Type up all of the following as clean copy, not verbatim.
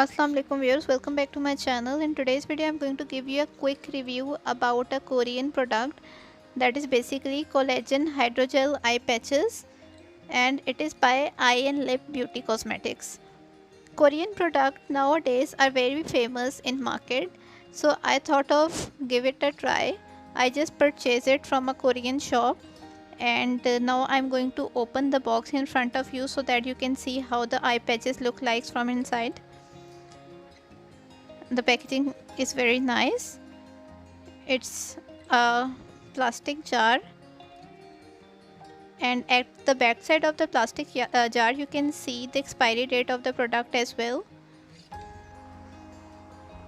Assalamu alaikum viewers, welcome back to my channel. In today's video I'm going to give you a quick review about a Korean product that is basically Collagen Hydrogel eye patches, and it is by Eye and Lip Beauty Cosmetics. Korean products nowadays are very famous in market, so I thought of give it a try. I just purchased it from a Korean shop, and now I'm going to open the box in front of you so that you can see how the eye patches look like from inside. The packaging is very nice. It's a plastic jar, and at the back side of the plastic jar you can see the expiry date of the product as well.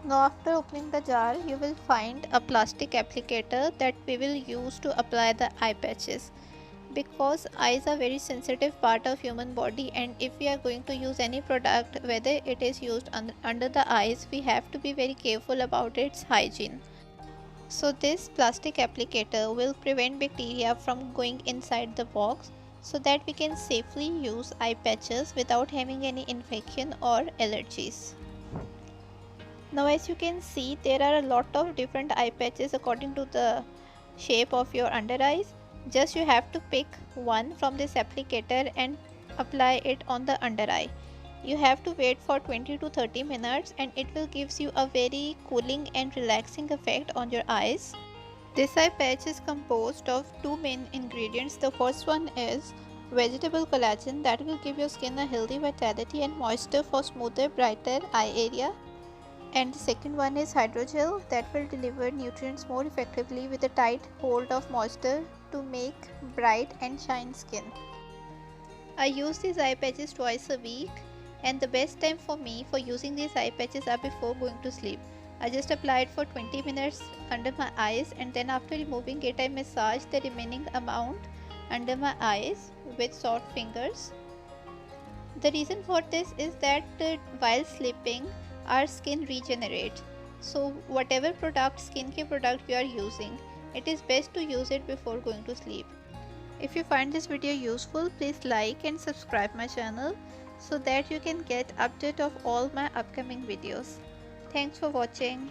Now after opening the jar you will find a plastic applicator that we will use to apply the eye patches. Because eyes are very sensitive part of human body, and if we are going to use any product, whether it is used under the eyes, we have to be very careful about its hygiene. So this plastic applicator will prevent bacteria from going inside the box, so that we can safely use eye patches without having any infection or allergies. Now as you can see, there are a lot of different eye patches according to the shape of your under eyes. Just you have to pick one from this applicator and apply it on the under eye. You have to wait for 20 to 30 minutes and it will gives you a very cooling and relaxing effect on your eyes. This eye patch is composed of two main ingredients. The first one is vegetable collagen that will give your skin a healthy vitality and moisture for smoother, brighter eye area. And the second one is hydrogel that will deliver nutrients more effectively with a tight hold of moisture to make bright and shine skin. I use these eye patches twice a week, and the best time for me for using these eye patches are before going to sleep. I just apply it for 20 minutes under my eyes, and then after removing it I massage the remaining amount under my eyes with soft fingers. The reason for this is that while sleeping our skin regenerates. So whatever skincare product you are using, it is best to use it before going to sleep. If you find this video useful, please like and subscribe my channel so that you can get update of all my upcoming videos. Thanks for watching.